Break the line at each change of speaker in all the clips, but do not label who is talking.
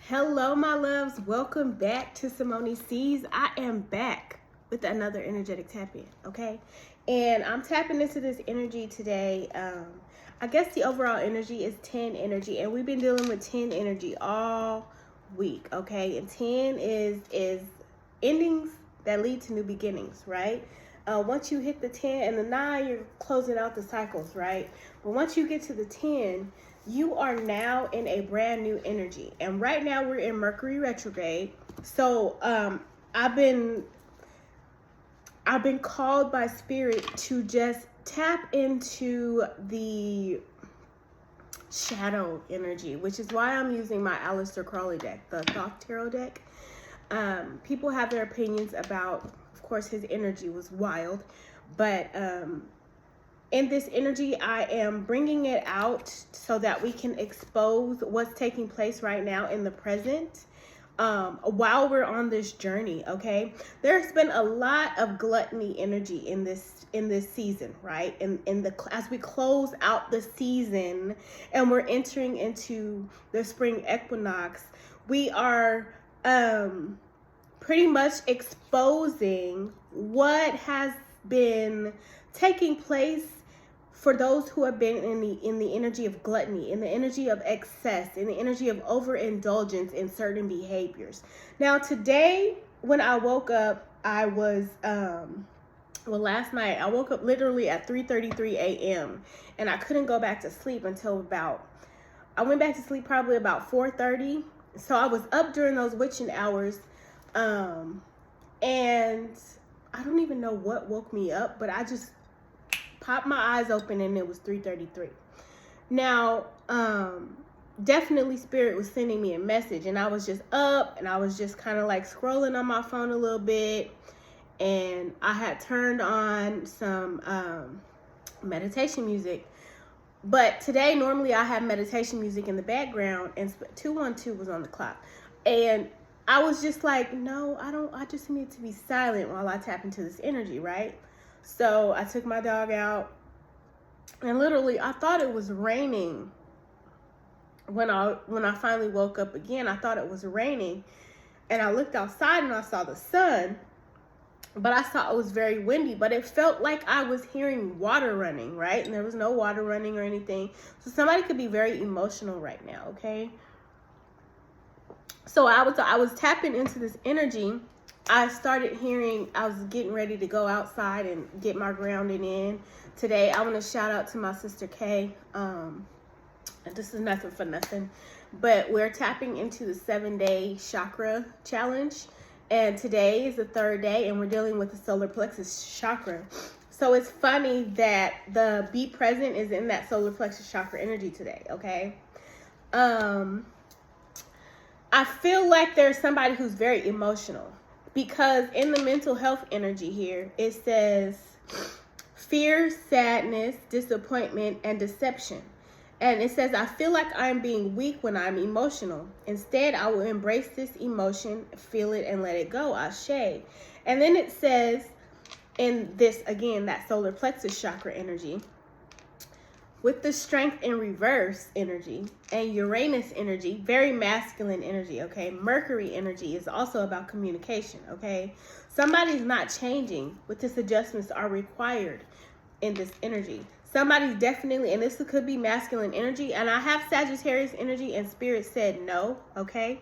Hello, my loves. Welcome back to Simone C's. I am back with another energetic tap in, okay? And I'm tapping into this energy today. I guess the overall energy is 10 energy, and we've been dealing with 10 energy all week, okay? And 10 is endings that lead to new beginnings, right? Once you hit the 10 and the 9, you're closing out the cycles, right? But once you get to the 10, you are now in a brand new energy. And right now we're in Mercury retrograde. So I've been called by spirit to just tap into the shadow energy, which is why I'm using my Aleister Crowley deck, the Thoth Tarot deck. People have their opinions about, of course, his energy was wild, but in this energy, I am bringing it out so that we can expose what's taking place right now in the present while we're on this journey, okay? There's been a lot of gluttony energy in this season, right? As we close out the season and we're entering into the spring equinox, we are pretty much exposing what has been taking place for those who have been in the energy of gluttony, in the energy of excess, in the energy of overindulgence in certain behaviors. Now today, when I woke up, I was last night I woke up literally at 3:33 a.m. and I couldn't go back to sleep until I went back to sleep probably about 4:30. So I was up during those witching hours, and I don't even know what woke me up, but I just popped my eyes open and it was 3:33. Now, definitely spirit was sending me a message, and I was just up and I was just kind of like scrolling on my phone a little bit, and I had turned on some meditation music. But today, normally I have meditation music in the background, and 212 was on the clock. And I was just like, no, I just need to be silent while I tap into this energy, right? So I took my dog out, and literally I thought it was raining when I finally woke up again. I thought it was raining, and I looked outside and I saw the sun, but I saw it was very windy, but it felt like I was hearing water running, right? And there was no water running or anything. So somebody could be very emotional right now, okay? So I was tapping into this energy. I started hearing, I was getting ready to go outside and get my grounding in. Today, I want to shout out to my sister Kay. This is nothing for nothing, but we're tapping into the 7-day chakra challenge. And today is the 3rd day, and we're dealing with the solar plexus chakra. So it's funny that the be present is in that solar plexus chakra energy today, okay? I feel like there's somebody who's very emotional, because in the mental health energy here, it says fear, sadness, disappointment, and deception. And it says, I feel like I'm being weak when I'm emotional. Instead, I will embrace this emotion, feel it, and let it go. Ashe. And then it says, in this, again, that solar plexus chakra energy, with the strength in reverse energy and Uranus energy, very masculine energy, okay? Mercury energy is also about communication, okay? Somebody's not changing. With this, adjustments are required in this energy. Somebody's definitely, and this could be masculine energy, and I have Sagittarius energy, and spirit said no, okay?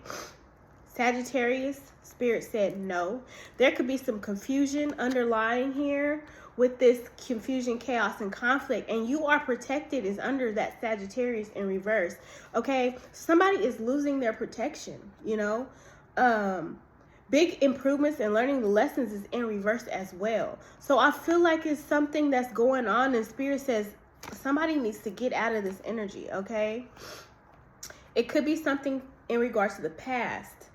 Sagittarius, spirit said no. There could be some confusion underlying here with this confusion, chaos, and conflict, and you are protected is under that Sagittarius in reverse, okay? Somebody is losing their protection, you know? Big improvements and learning the lessons is in reverse as well. So I feel like it's something that's going on, and spirit says somebody needs to get out of this energy, okay? It could be something in regards to the past.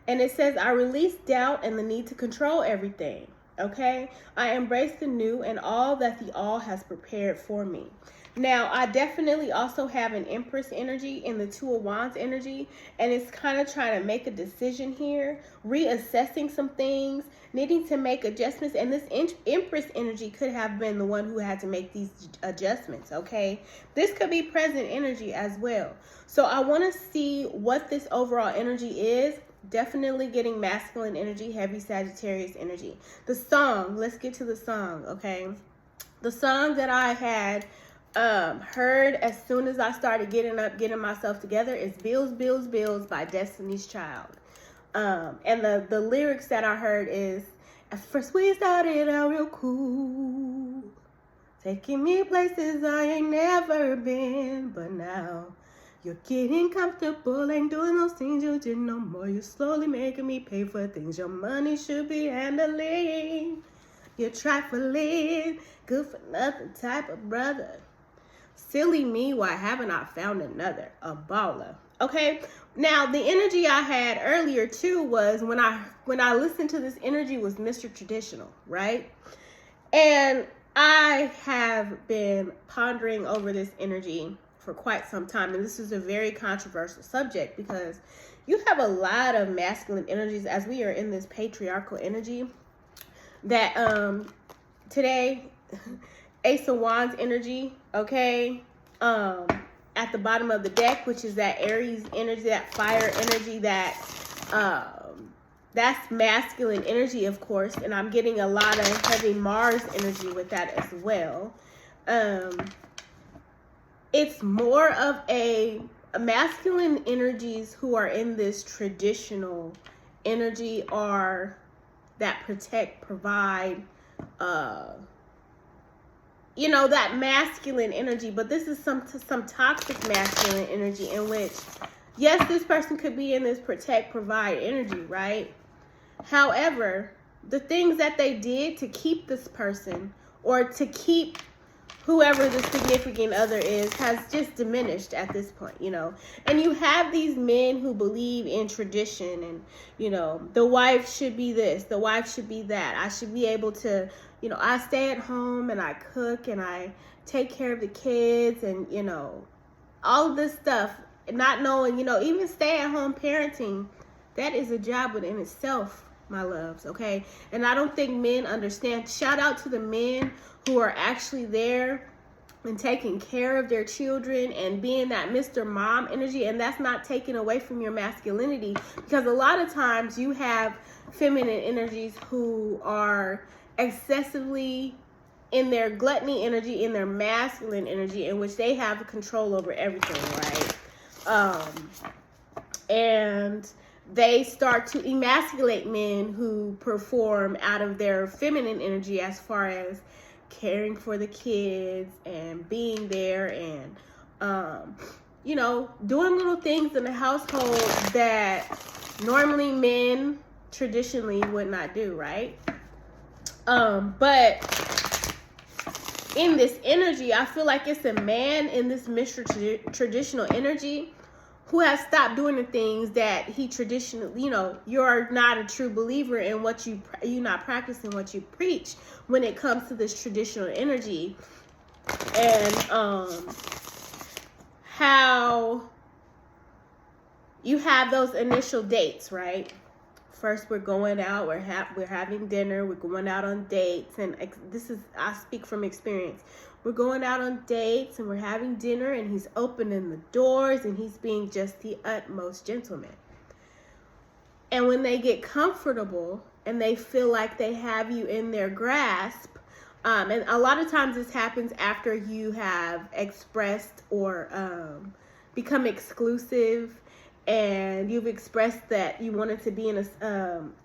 And it says, I release doubt and the need to control everything, okay? I embrace the new and all that the all has prepared for me. Now, I definitely also have an Empress energy in the Two of Wands energy, and it's kind of trying to make a decision here, reassessing some things, needing to make adjustments, and this Empress energy could have been the one who had to make these adjustments, okay? This could be present energy as well. So I want to see what this overall energy is. Definitely getting masculine energy, heavy Sagittarius energy. The song, let's get to the song, okay? The song that I had heard as soon as I started getting myself together is Bills, Bills, Bills by Destiny's Child. And the lyrics that I heard is, at first we started out real cool, taking me places I ain't never been, but now you're getting comfortable, ain't doing those things you did no more. You're slowly making me pay for things your money should be handling. You're trifling, good for nothing type of brother. Silly me, why haven't I found another? A baller. Okay, now the energy I had earlier too was when I listened to this energy was Mr. Traditional, right? And I have been pondering over this energy for quite some time, and this is a very controversial subject because you have a lot of masculine energies as we are in this patriarchal energy that today Ace of Wands energy, okay, at the bottom of the deck, which is that Aries energy, that fire energy, that's masculine energy, of course, and I'm getting a lot of heavy Mars energy with that as well. It's more of a masculine energies who are in this traditional energy are that protect, provide, that masculine energy, but this is some toxic masculine energy in which, yes, this person could be in this protect, provide energy, right? However, the things that they did to keep this person or to keep whoever the significant other is has just diminished at this point, And you have these men who believe in tradition and, the wife should be this, the wife should be that. I should be able to, I stay at home and I cook and I take care of the kids and, all of this stuff. Not knowing, even stay at home parenting, that is a job within itself, my loves, okay? And I don't think men understand. Shout out to the men who are actually there and taking care of their children and being that Mr. Mom energy. And that's not taken away from your masculinity, because a lot of times you have feminine energies who are excessively in their gluttony energy, in their masculine energy, in which they have control over everything, right? And they start to emasculate men who perform out of their feminine energy as far as caring for the kids and being there and, doing little things in the household that normally men traditionally would not do, right? But in this energy, I feel like it's a man in this Mr. Traditional energy who has stopped doing the things that he traditionally, you're not a true believer in what you're not practicing what you preach when it comes to this traditional energy. And how you have those initial dates, right? First, we're going out, we're having dinner, we're going out on dates, and I speak from experience. We're going out on dates and we're having dinner and he's opening the doors and he's being just the utmost gentleman. And when they get comfortable and they feel like they have you in their grasp, and a lot of times this happens after you have expressed or become exclusive and you've expressed that you wanted to be in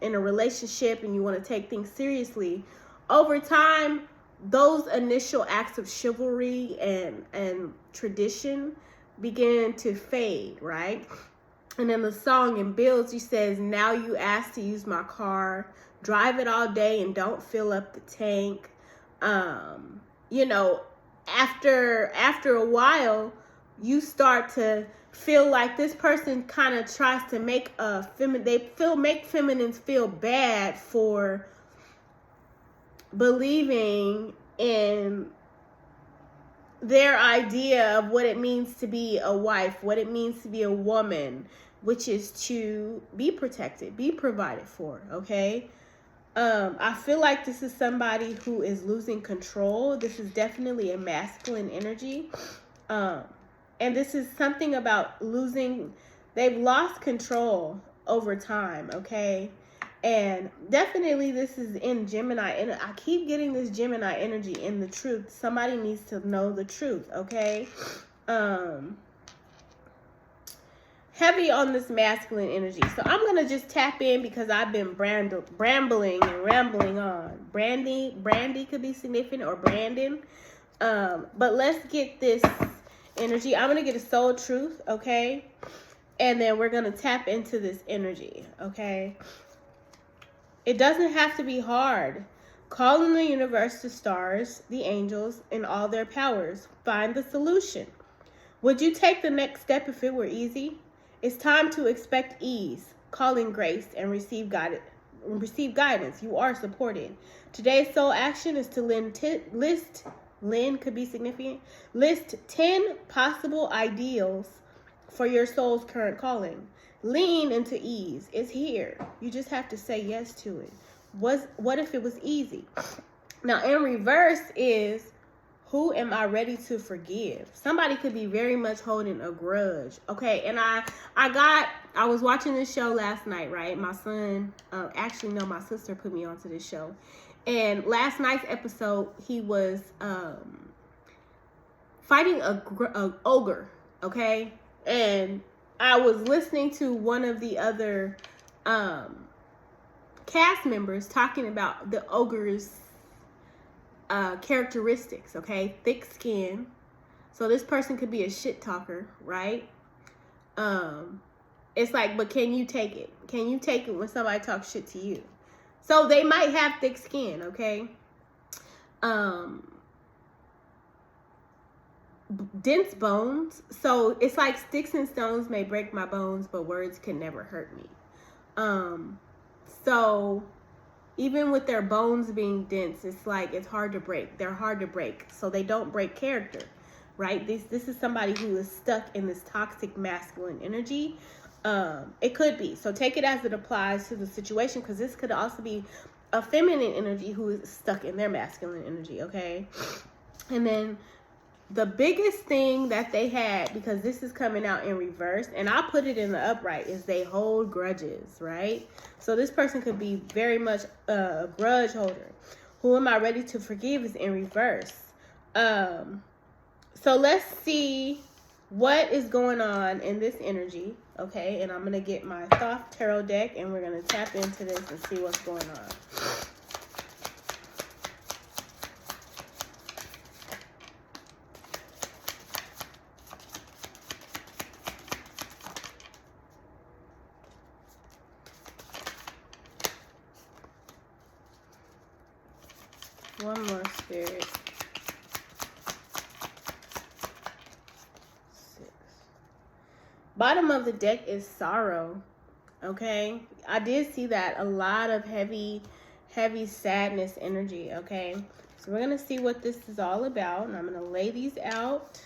a relationship and you want to take things seriously. Over time, those initial acts of chivalry and tradition begin to fade, right? And in the song in Bills, he says, now you ask to use my car, drive it all day and don't fill up the tank. After a while, you start to feel like this person kind of tries to make feminines feel bad for believing in their idea of what it means to be a wife, what it means to be a woman, which is to be protected, be provided for, okay? I feel like this is somebody who is losing control. This is definitely a masculine energy. And this is something about losing, they've lost control over time, okay? And definitely this is in Gemini, and I keep getting this Gemini energy in the truth. Somebody needs to know the truth, okay? Heavy on this masculine energy. So I'm going to just tap in because I've been brambling and rambling on. Brandy could be significant, or Brandon. But let's get this energy. I'm going to get a soul truth, okay? And then we're going to tap into this energy, okay? It doesn't have to be hard. Call in the universe, the stars, the angels, and all their powers. Find the solution. Would you take the next step if it were easy? It's time to expect ease. Call in grace and receive guidance. You are supported. Today's soul action is to list could be significant. List 10 possible ideals for your soul's current calling. Lean into ease. It's here. You just have to say yes to it. What if it was easy? Now, in reverse is, who am I ready to forgive? Somebody could be very much holding a grudge. Okay, and I was watching this show last night, right? My son, actually, no, my sister put me onto this show. And last night's episode, he was fighting a ogre, okay? And I was listening to one of the other cast members talking about the ogre's characteristics, okay? Thick skin. So this person could be a shit talker, right? It's like, but can you take it? Can you take it when somebody talks shit to you? So they might have thick skin, okay? Dense bones. So it's like, sticks and stones may break my bones, but words can never hurt me. So even with their bones being dense, it's like, it's hard to break. They're hard to break. So they don't break character, right? This is somebody who is stuck in this toxic masculine energy. It could be. So take it as it applies to the situation, because this could also be a feminine energy who is stuck in their masculine energy, okay? And then the biggest thing that they had, because this is coming out in reverse, and I put it in the upright, is they hold grudges, right? So this person could be very much a grudge holder. Who am I ready to forgive is in reverse. So let's see what is going on in this energy, okay? And I'm going to get my Thoth Tarot deck, and we're going to tap into this and see what's going on. One more, Spirit. 6. Bottom of the deck is sorrow. Okay, I did see that, a lot of heavy sadness energy. Okay, so we're gonna see what this is all about, and I'm gonna lay these out.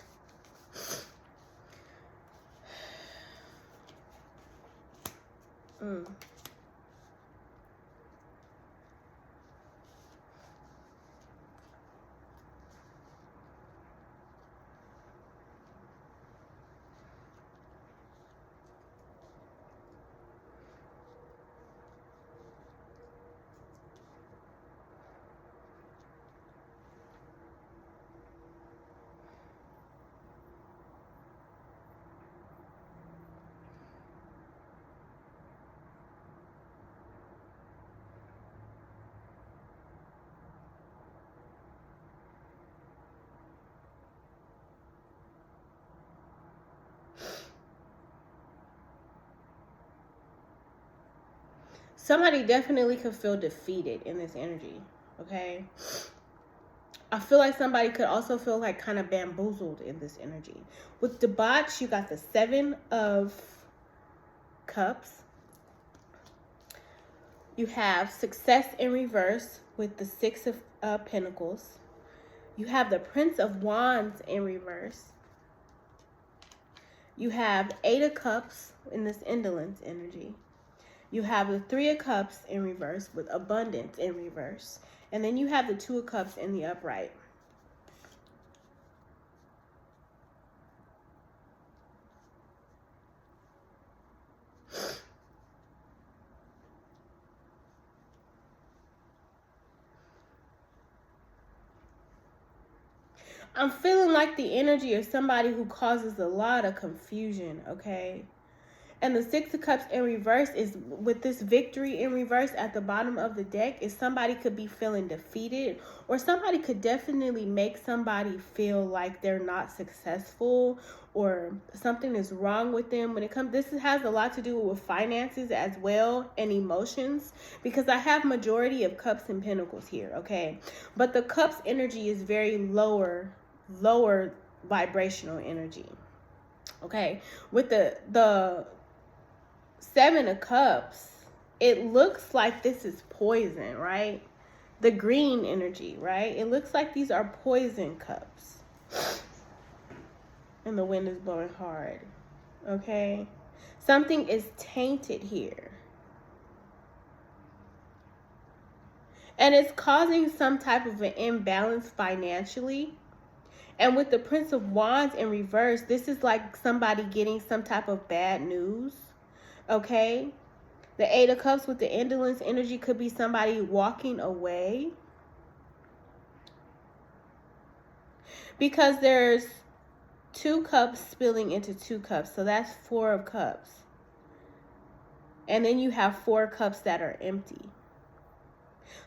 Somebody definitely could feel defeated in this energy, okay? I feel like somebody could also feel like kind of bamboozled in this energy. With debauch, you got the 7 of Cups. You have success in reverse with the 6 of Pentacles. You have the Prince of Wands in reverse. You have Eight of Cups in this indolence energy. You have the Three of Cups in reverse with abundance in reverse. And then you have the Two of Cups in the upright. I'm feeling like the energy of somebody who causes a lot of confusion, okay? And the Six of Cups in reverse is with this victory in reverse at the bottom of the deck is somebody could be feeling defeated, or somebody could definitely make somebody feel like they're not successful or something is wrong with them when it comes. This has a lot to do with finances as well and emotions, because I have majority of Cups and Pentacles here, okay? But the Cups energy is very lower vibrational energy. Okay, with the Seven of Cups, it looks like this is poison, right? The green energy, right? It looks like these are poison cups. And the wind is blowing hard, okay? Something is tainted here. And it's causing some type of an imbalance financially. And with the Prince of Wands in reverse, this is like somebody getting some type of bad news. Okay, the Eight of Cups with the indolence energy could be somebody walking away, because there's Two Cups spilling into Two Cups, so that's Four of Cups, and then you have Four Cups that are empty.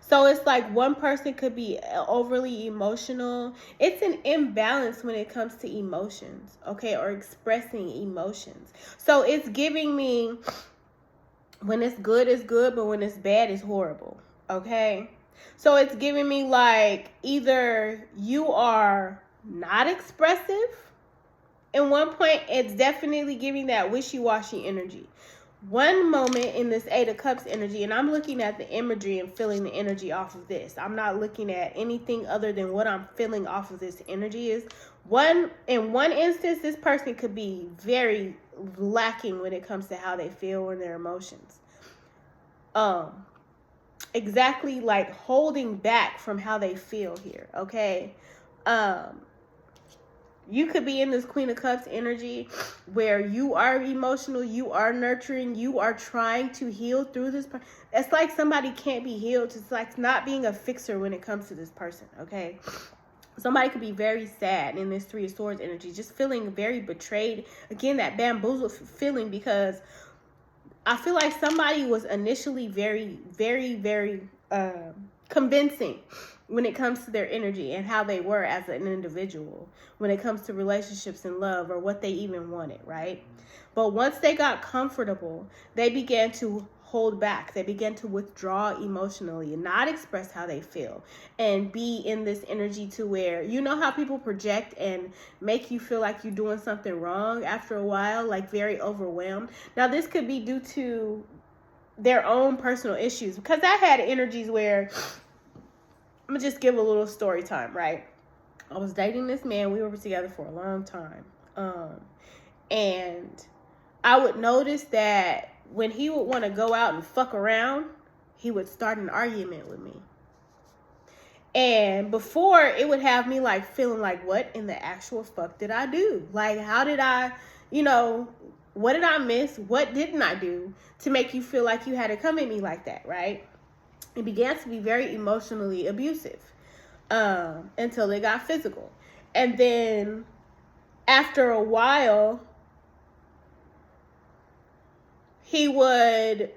So it's like one person could be overly emotional. It's an imbalance when it comes to emotions, okay, or expressing emotions. So it's giving me, when it's good, it's good, but when it's bad, it's horrible, okay? So it's giving me like either you are not expressive. In one point, it's definitely giving that wishy-washy energy. One moment in this Eight of Cups energy, and I'm looking at the imagery and feeling the energy off of this. I'm not looking at anything other than what I'm feeling off of this energy is. In one instance, this person could be very lacking when it comes to how they feel and their emotions. Exactly, like holding back from how they feel here, okay? You could be in this Queen of Cups energy where you are emotional, you are nurturing, you are trying to heal through this. It's like somebody can't be healed. It's like not being a fixer when it comes to this person, okay? Somebody could be very sad in this Three of Swords energy, just feeling very betrayed. Again, that bamboozled feeling, because I feel like somebody was initially very, very, very convincing when it comes to their energy and how they were as an individual, when it comes to relationships and love, or what they even wanted, right? But once they got comfortable, they began to hold back. They began to withdraw emotionally and not express how they feel, and be in this energy to where, you know how people project and make you feel like you're doing something wrong after a while, like very overwhelmed. Now, this could be due to their own personal issues, because I had energies where, I'm gonna just give a little story time, right? I was dating this man. We were together for a long time. And I would notice that when he would want to go out and fuck around, he would start an argument with me. And before, it would have me like feeling like, what in the actual fuck did I do? Like, how did I, what did I miss? What didn't I do to make you feel like you had to come at me like that, right? It began to be very emotionally abusive until it got physical. And then after a while, he would,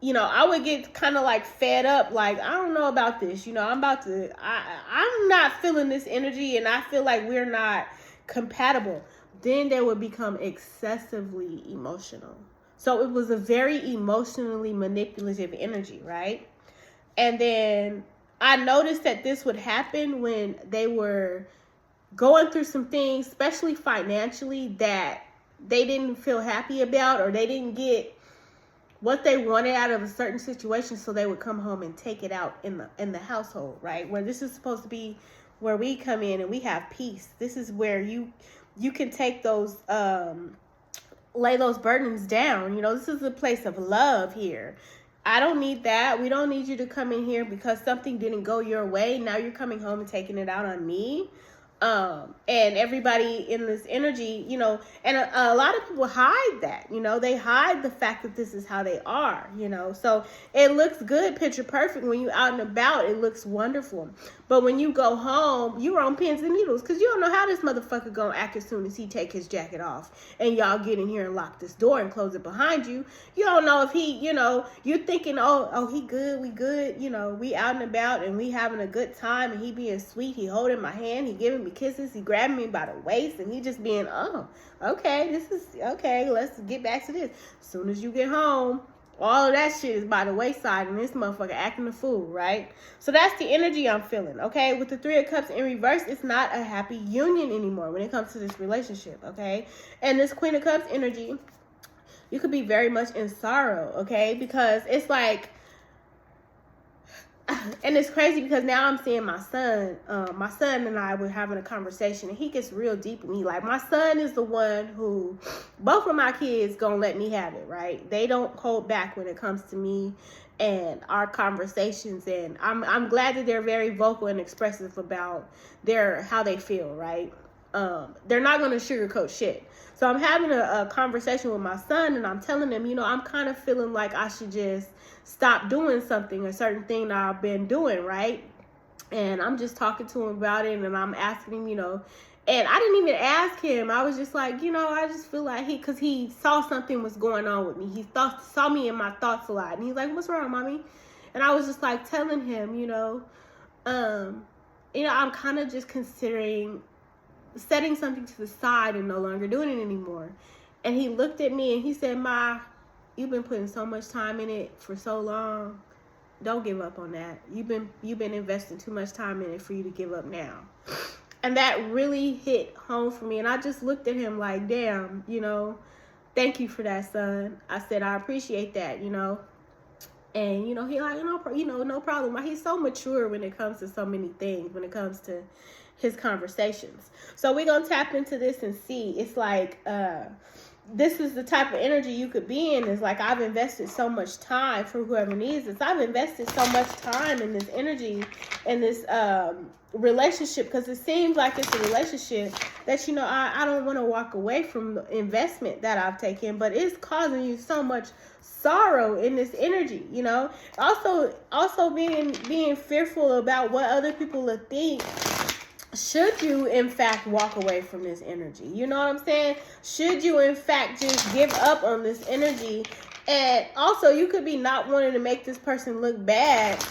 I would get kind of like fed up. Like, I don't know about this. I'm not feeling this energy, and I feel like we're not compatible. Then they would become excessively emotional. So it was a very emotionally manipulative energy, right? And then I noticed that this would happen when they were going through some things, especially financially, that they didn't feel happy about, or they didn't get what they wanted out of a certain situation. So they would come home and take it out in the household, right? Where this is supposed to be where we come in and we have peace. This is where you can take those lay those burdens down. You know, this is a place of love here. I don't need that. We don't need you to come in here because something didn't go your way. Now you're coming home and taking it out on me. And everybody in this energy, you know, and a lot of people hide that, you know, they hide the fact that this is how they are, you know, so it looks good, picture perfect. When you're out and about, it looks wonderful. But when you go home, you're on pins and needles because you don't know how this motherfucker gonna act as soon as he take his jacket off and y'all get in here and lock this door and close it behind you. You don't know if he, you know, you're thinking, oh, he good, we good, you know, we out and about and we having a good time and he being sweet, he holding my hand, he giving me kisses, he grabbing me by the waist, and he just being, oh, okay, this is okay, let's get back to this. As soon as you get home, all of that shit is by the wayside and this motherfucker acting a fool, right? So that's the energy I'm feeling, okay? With the Three of Cups in reverse, it's not a happy union anymore when it comes to this relationship, okay? And this Queen of Cups energy, you could be very much in sorrow, okay? Because it's like, and it's crazy because now I'm seeing my son and I were having a conversation and he gets real deep with me. Like, my son is the one who, both of my kids gonna let me have it, right? They don't hold back when it comes to me and our conversations, and I'm glad that they're very vocal and expressive about how they feel, right? They're not gonna sugarcoat shit. So I'm having a conversation with my son and I'm telling him, you know, I'm kind of feeling like I should just stop doing something, a certain thing that I've been doing, right? And I'm just talking to him about it and I'm asking him, you know, and I didn't even ask him. I was just like, you know, I just feel like because he saw something was going on with me. He saw me in my thoughts a lot. And he's like, what's wrong, mommy? And I was just like telling him, you know, I'm kind of just considering setting something to the side and no longer doing it anymore. And he looked at me and he said, Ma, you've been putting so much time in it for so long. Don't give up on that. You've been investing too much time in it for you to give up now. And that really hit home for me. And I just looked at him like, damn, you know, thank you for that, son. I said, I appreciate that, you know. And, you know, he like, no problem. He's so mature when it comes to so many things, when it comes to his conversations. So we're going to tap into this and see. It's like, this is the type of energy you could be in. Is like, I've invested so much time for whoever needs this. I've invested so much time in this energy and this relationship, because it seems like it's a relationship that, you know, I don't want to walk away from the investment that I've taken, but it's causing you so much sorrow in this energy, you know. Also being fearful about what other people will think. Should you, in fact, walk away from this energy? You know what I'm saying? Should you, in fact, just give up on this energy? And also, you could be not wanting to make this person look bad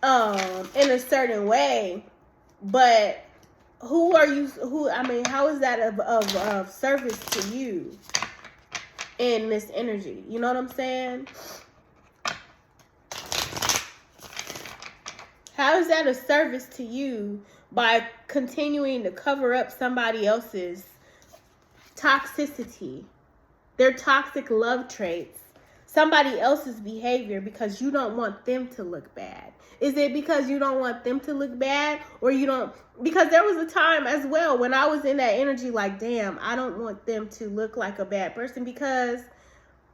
in a certain way. But how is that of service to you in this energy? You know what I'm saying? How is that a service to you by continuing to cover up somebody else's toxicity, their toxic love traits, somebody else's behavior, because you don't want them to look bad? Is it because you don't want them to look bad, or you don't? Because there was a time as well when I was in that energy like, damn, I don't want them to look like a bad person, because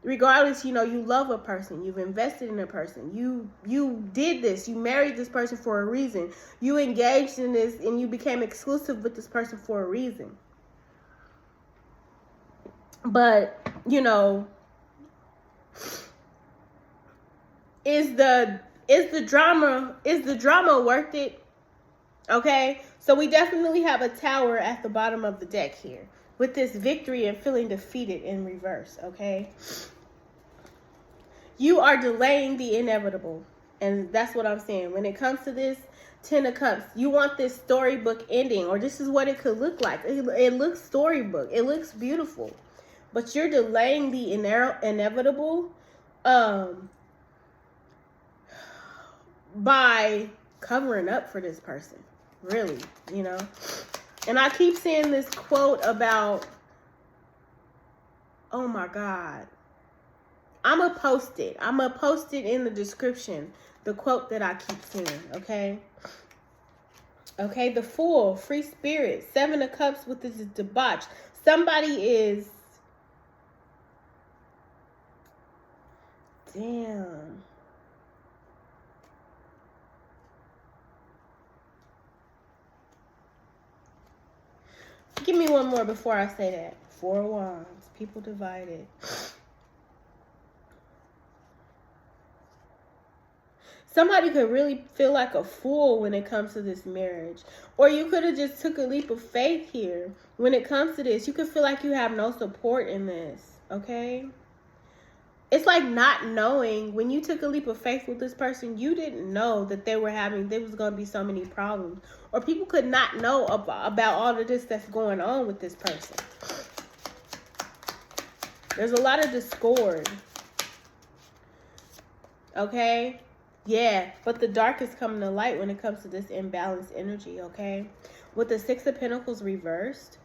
regardless, you know, you love a person, you've invested in a person, you did this, you married this person for a reason, you engaged in this and you became exclusive with this person for a reason. But, you know, is the drama worth it? Okay, so we definitely have a Tower at the bottom of the deck here with this victory and feeling defeated in reverse. Okay, you are delaying the inevitable, and that's what I'm saying. When it comes to this Ten of Cups, you want this storybook ending, or this is what it could look like. It looks storybook, it looks beautiful, but you're delaying the inevitable by covering up for this person, really, you know. And I keep seeing this quote about, oh my God, I'm gonna post it in the description, the quote that I keep seeing, okay? Okay, the Fool, free spirit. Seven of Cups with this debauch. Somebody is... Damn. Give me one more before I say that. Four of Wands. People divided. Somebody could really feel like a fool when it comes to this marriage. Or you could have just took a leap of faith here. When it comes to this, you could feel like you have no support in this. Okay? It's like not knowing. When you took a leap of faith with this person, you didn't know that there was going to be so many problems. Or people could not know about all of this that's going on with this person. There's a lot of discord. Okay? Yeah, but the dark is coming to light when it comes to this imbalanced energy, okay? With the Six of Pentacles reversed,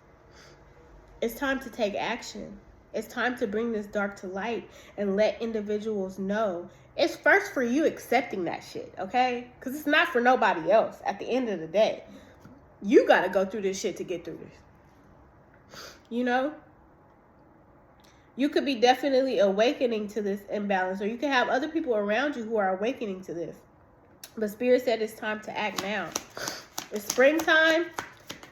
it's time to take action. It's time to bring this dark to light and let individuals know. It's first for you accepting that shit, okay? Because it's not for nobody else at the end of the day. You got to go through this shit to get through this. You know? You could be definitely awakening to this imbalance, or you could have other people around you who are awakening to this. But Spirit said it's time to act now. It's springtime.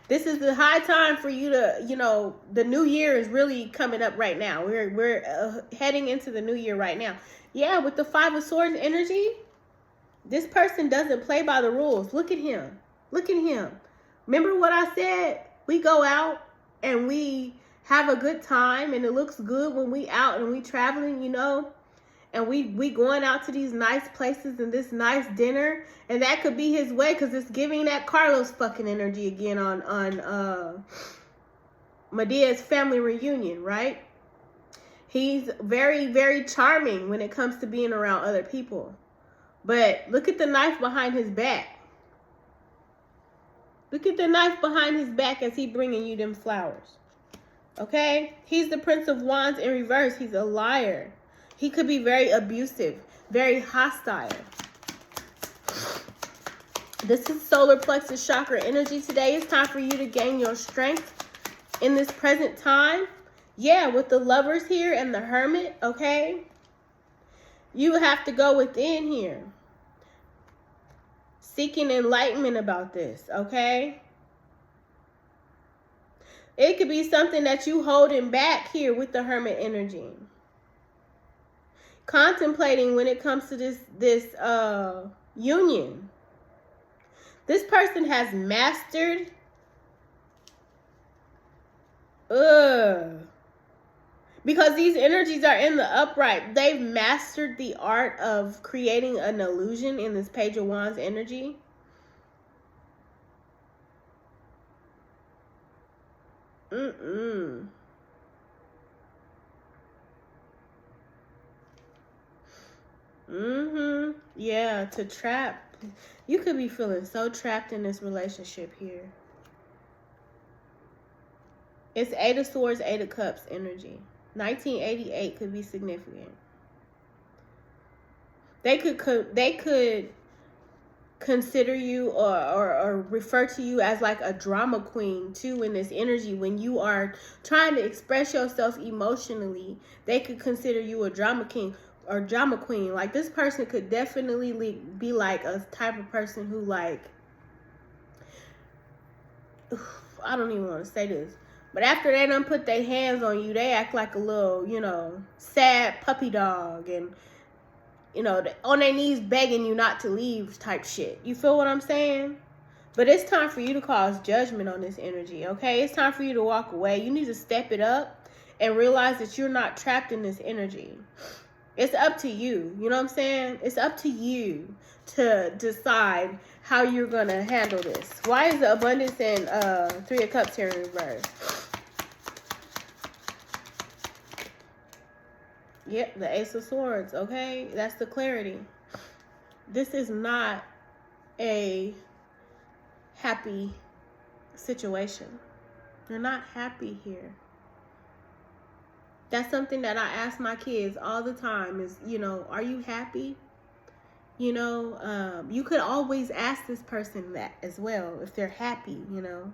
This is the high time for you to, you know, the new year is really coming up right now. We're heading into the new year right now. Yeah, with the Five of Swords energy, this person doesn't play by the rules. Look at him. Look at him. Remember what I said? We go out and we have a good time, and it looks good when we out and we traveling, you know, and we going out to these nice places and this nice dinner, and that could be his way because it's giving that Carlos fucking energy again on Medea's family reunion, right? He's very, very charming when it comes to being around other people. But look at the knife behind his back. Look at the knife behind his back as he bringing you them flowers. Okay? He's the Prince of Wands in reverse. He's a liar. He could be very abusive, very hostile. This is solar plexus chakra energy today. It's time for you to gain your strength in this present time. Yeah, with the Lovers here and the Hermit, okay? You have to go within here. Seeking enlightenment about this, okay? It could be something that you holding back here with the Hermit energy. Contemplating when it comes to this union. This person has mastered because these energies are in the upright. They've mastered the art of creating an illusion in this Page of Wands energy. Yeah, to trap. You could be feeling so trapped in this relationship here. It's Eight of Swords, Eight of Cups energy. 1988 could be significant. They could consider you or refer to you as like a drama queen too in this energy. When you are trying to express yourself emotionally, they could consider you a drama king or drama queen. Like, this person could definitely be like a type of person who, like, I don't even want to say this, but after they done put their hands on you, they act like a little, you know, sad puppy dog, and, you know, on their knees begging you not to leave type shit. You feel what I'm saying? But it's time for you to cause judgment on this energy, okay? It's time for you to walk away. You need to step it up and realize that you're not trapped in this energy. It's up to you. You know what I'm saying? It's up to you to decide how you're going to handle this. Why is the Abundance and Three of Cups here in reverse? Yep, the Ace of Swords, okay? That's the clarity. This is not a happy situation. You're not happy here. That's something that I ask my kids all the time is, you know, are you happy? You know, you could always ask this person that as well if they're happy, you know.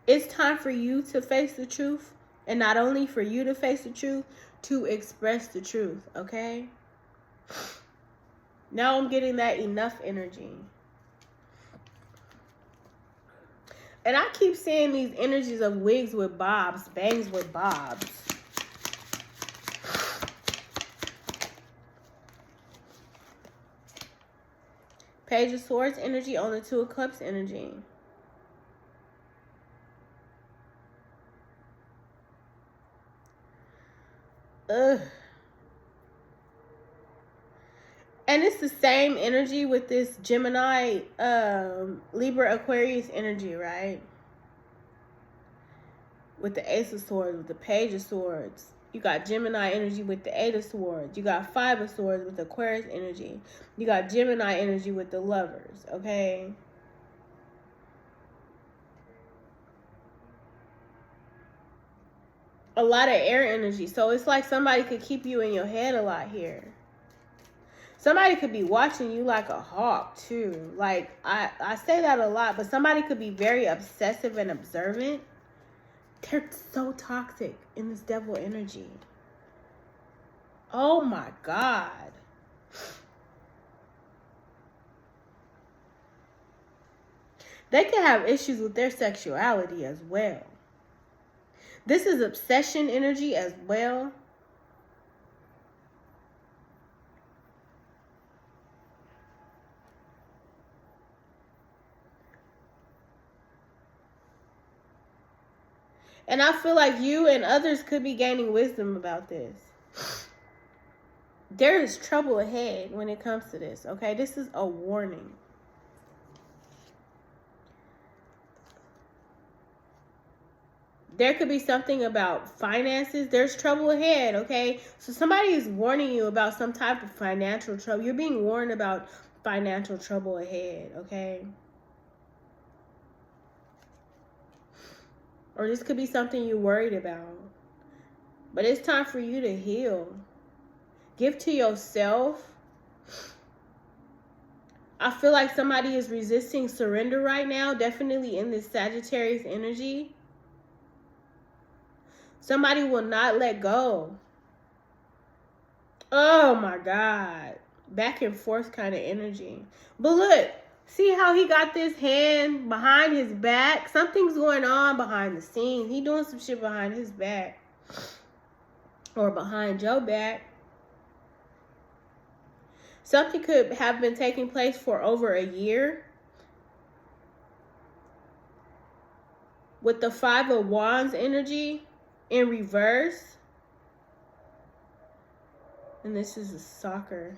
It's time for you to face the truth, and not only for you to face the truth, to express the truth, okay? Now I'm getting that enough energy. And I keep seeing these energies of wigs with bobs, bangs with bobs. Page of Swords energy on the Two of Cups energy. Ugh. And it's the same energy with this Gemini, Libra, Aquarius energy, right? With the Ace of Swords, with the Page of Swords. You got Gemini energy with the Eight of Swords. You got Five of Swords with Aquarius energy. You got Gemini energy with the Lovers, okay? A lot of air energy. So it's like somebody could keep you in your head a lot here. Somebody could be watching you like a hawk, too. Like, I say that a lot, but somebody could be very obsessive and observant. They're so toxic in this devil energy. Oh, my God. They could have issues with their sexuality as well. This is obsession energy as well. And I feel like you and others could be gaining wisdom about this. There is trouble ahead when it comes to this, okay? This is a warning. There could be something about finances. There's trouble ahead, okay? So somebody is warning you about some type of financial trouble. You're being warned about financial trouble ahead, okay? Or this could be something you're worried about. But it's time for you to heal. Give to yourself. I feel like somebody is resisting surrender right now. Definitely in this Sagittarius energy. Somebody will not let go. Oh my God. Back and forth kind of energy. But look. See how he got this hand behind his back? Something's going on behind the scenes. He doing some shit behind his back. Or behind your back. Something could have been taking place for over a year. With the Five of Wands energy in reverse. And this is a soccer.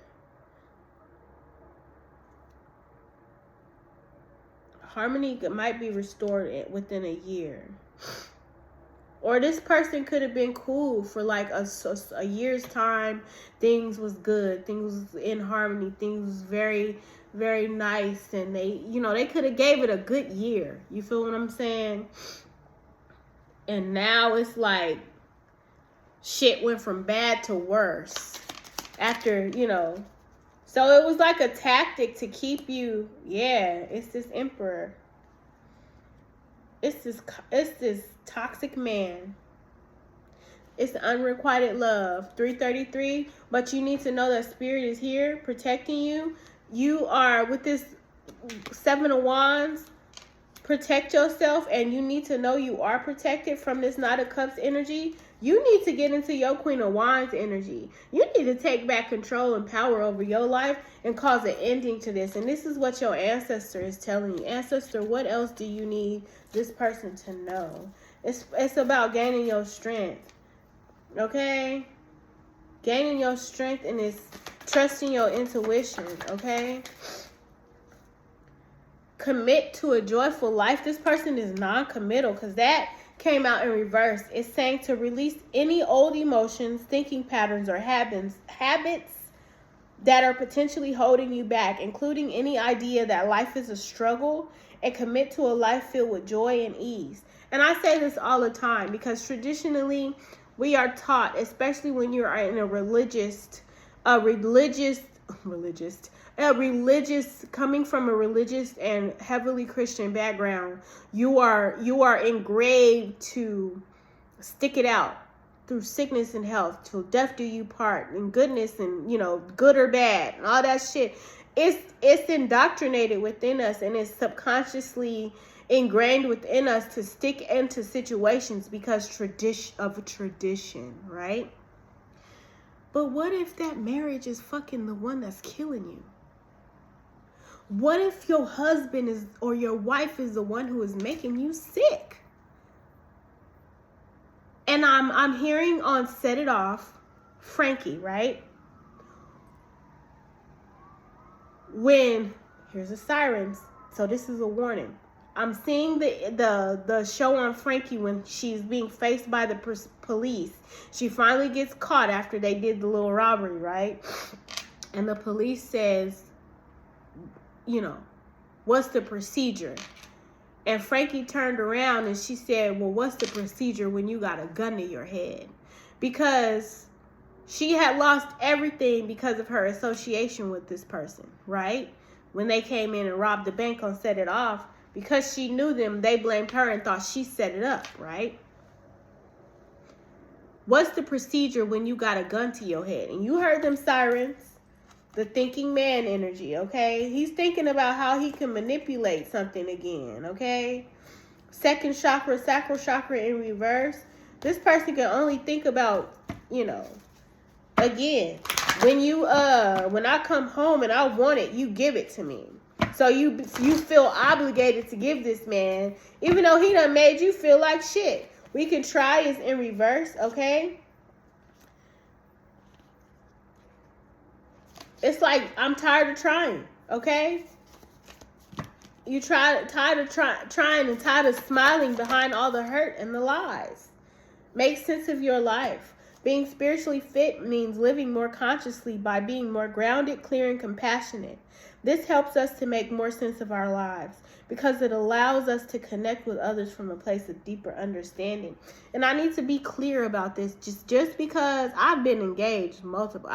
Harmony might be restored within a year. Or this person could have been cool for like a year's time. Things was good. Things was in harmony. Things was very, very nice. And they, you know, they could have gave it a good year. You feel what I'm saying? And now it's like shit went from bad to worse. After, you know. So it was like a tactic to keep you, yeah, it's this emperor. It's this toxic man. It's unrequited love. 333, but you need to know that spirit is here protecting you. You are with this Seven of Wands. Protect yourself, and you need to know you are protected from this Knight of Cups energy. You need to get into your Queen of Wands energy. You need to take back control and power over your life and cause an ending to this. And this is what your ancestor is telling you. Ancestor, what else do you need this person to know? It's about gaining your strength. Okay? Gaining your strength, and it's trusting your intuition. Okay? Commit to a joyful life. This person is non-committal because that came out in reverse. It's saying to release any old emotions, thinking patterns, or habits that are potentially holding you back, including any idea that life is a struggle, and commit to a life filled with joy and ease. And I say this all the time because traditionally, we are taught, especially when you're in a religious, coming from a religious and heavily Christian background, you are engraved to stick it out through sickness and health, till death do you part, and goodness and, good or bad, and all that shit. It's indoctrinated within us, and it's subconsciously ingrained within us to stick into situations because tradition, right? But what if that marriage is fucking the one that's killing you? What if your husband is, or your wife is the one who is making you sick? And I'm hearing on Set It Off, Frankie, right? Here's the sirens. So this is a warning. I'm seeing the show on Frankie when she's being faced by the police. She finally gets caught after they did the little robbery, right? And the police says, what's the procedure? And Frankie turned around and she said, well, what's the procedure when you got a gun to your head? Because she had lost everything because of her association with this person, right? When they came in and robbed the bank on Set It Off, because she knew them, they blamed her and thought she set it up, right? What's the procedure when you got a gun to your head? And you heard them sirens. The thinking man energy, okay? He's thinking about how he can manipulate something again, okay? Second chakra, sacral chakra in reverse. This person can only think about, again, when I come home and I want it, you give it to me. So you feel obligated to give this man, even though he done made you feel like shit. We can try is in reverse, okay? It's like, I'm tired of trying, okay? You tired of trying and tired of smiling behind all the hurt and the lies. Make sense of your life. Being spiritually fit means living more consciously by being more grounded, clear, and compassionate. This helps us to make more sense of our lives because it allows us to connect with others from a place of deeper understanding. And I need to be clear about this. Just because I've been engaged I've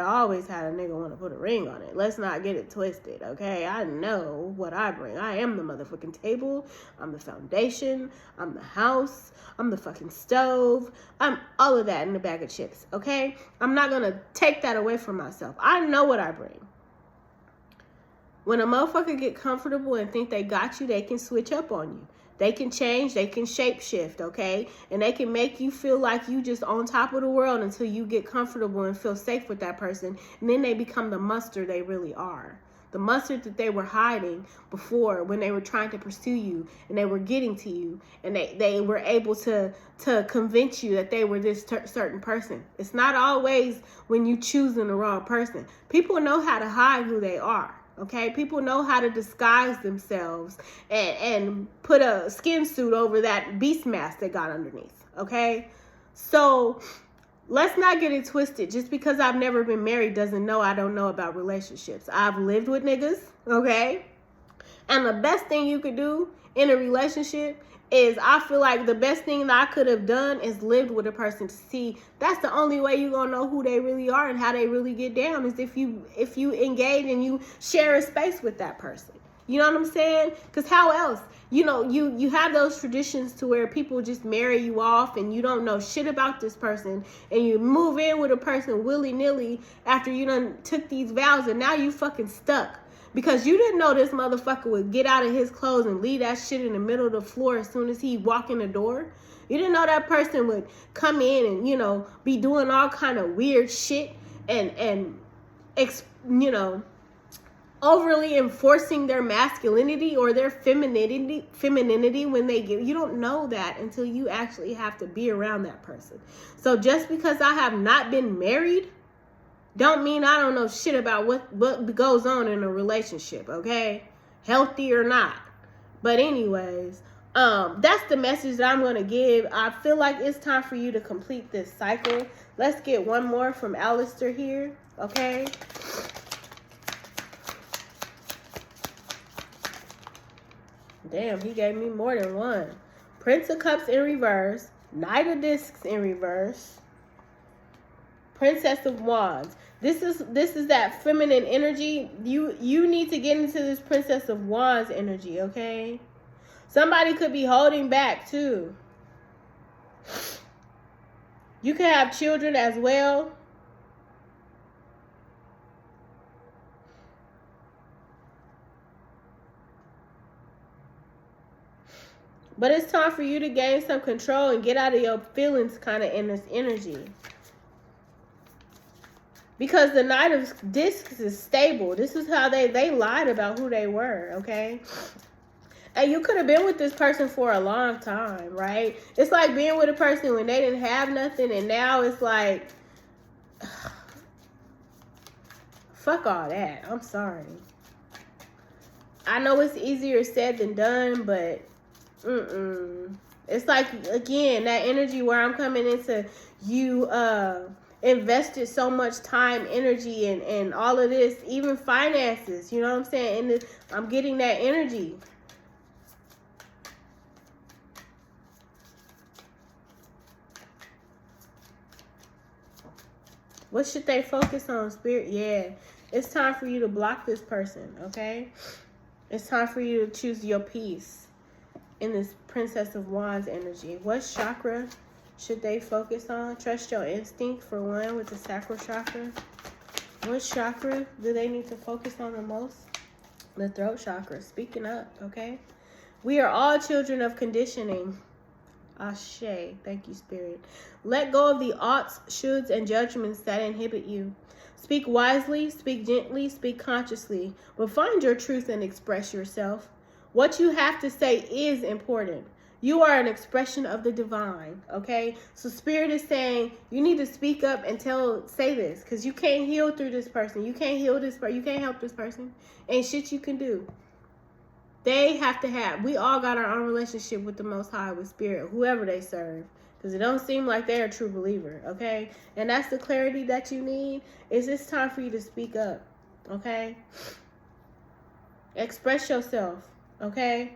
always had a nigga want to put a ring on it. Let's not get it twisted, okay? I know what I bring. I am the motherfucking table. I'm the foundation. I'm the house. I'm the fucking stove. I'm all of that in a bag of chips, okay? I'm not going to take that away from myself. I know what I bring. When a motherfucker get comfortable and think they got you, they can switch up on you. They can change, they can shape shift, okay? And they can make you feel like you just on top of the world until you get comfortable and feel safe with that person. And then they become the monster they really are. The monster that they were hiding before when they were trying to pursue you and they were getting to you. And they were able to convince you that they were this certain person. It's not always when you choosing the wrong person. People know how to hide who they are. Okay, people know how to disguise themselves and put a skin suit over that beast mask they got underneath. Okay, so let's not get it twisted. Just because I've never been married doesn't know I don't know about relationships. I've lived with niggas, okay? And the best thing you could do in a relationship is, I feel like the best thing that I could have done is lived with a person to see. That's the only way you're going to know who they really are and how they really get down, is if you engage and you share a space with that person. You know what I'm saying? Because how else? You have those traditions to where people just marry you off and you don't know shit about this person, and you move in with a person willy-nilly after you done took these vows, and now you fucking stuck. Because you didn't know this motherfucker would get out of his clothes and leave that shit in the middle of the floor as soon as he walk in the door. You didn't know that person would come in and, be doing all kind of weird shit and overly enforcing their masculinity or their femininity when they get. You don't know that until you actually have to be around that person. So just because I have not been married don't mean I don't know shit about what goes on in a relationship, okay? Healthy or not. But anyways, that's the message that I'm going to give. I feel like it's time for you to complete this cycle. Let's get one more from Alistair here, okay? Damn, he gave me more than one. Prince of Cups in reverse. Knight of Discs in reverse. Princess of Wands. This is that feminine energy. You need to get into this Princess of Wands energy, okay? Somebody could be holding back too. You can have children as well. But it's time for you to gain some control and get out of your feelings kind of in this energy. Because the Knight of Discs is stable. This is how they lied about who they were, okay? And you could have been with this person for a long time, right? It's like being with a person when they didn't have nothing, and now it's like, fuck all that. I'm sorry. I know it's easier said than done, but it's like, again, that energy where I'm coming into you invested so much time, energy, and all of this, even finances, you know what I'm saying? And I'm getting that energy. What should they focus on, Spirit? Yeah, it's time for you to block this person, okay? It's time for you to choose your peace in this Princess of Wands energy. What chakra should they focus on? Trust your instinct, for one, with the sacral chakra. What chakra do they need to focus on the most? The throat chakra. Speaking up, okay? We are all children of conditioning. Ashe. Thank you, Spirit. Let go of the oughts, shoulds, and judgments that inhibit you. Speak wisely, speak gently, speak consciously, but find your truth and express yourself. What you have to say is important. You are an expression of the divine, okay? So Spirit is saying you need to speak up and say this, because you can't heal through this person. You can't heal this person. You can't help this person. Ain't shit you can do. They have to have, we all got our own relationship with the Most High, with Spirit, whoever they serve. Because it don't seem like they're a true believer, okay? And that's the clarity that you need. Is it's time for you to speak up, okay? Express yourself, okay?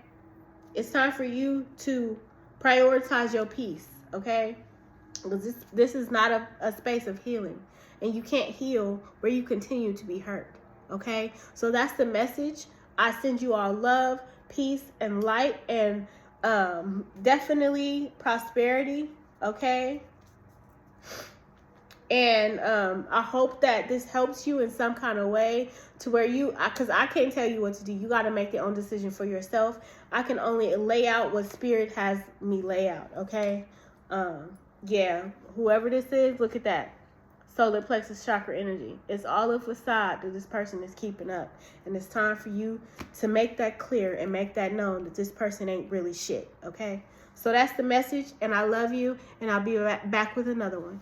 It's time for you to prioritize your peace, okay? Because this is not a space of healing. And you can't heal where you continue to be hurt, okay? So that's the message. I send you all love, peace, and light, and definitely prosperity, okay? And I hope that this helps you in some kind of way to where because I can't tell you what to do. You got to make your own decision for yourself. I can only lay out what Spirit has me lay out, okay? Yeah, whoever this is, look at that. Solar plexus chakra energy. It's all a facade that this person is keeping up. And it's time for you to make that clear and make that known that this person ain't really shit, okay? So that's the message, and I love you, and I'll be back with another one.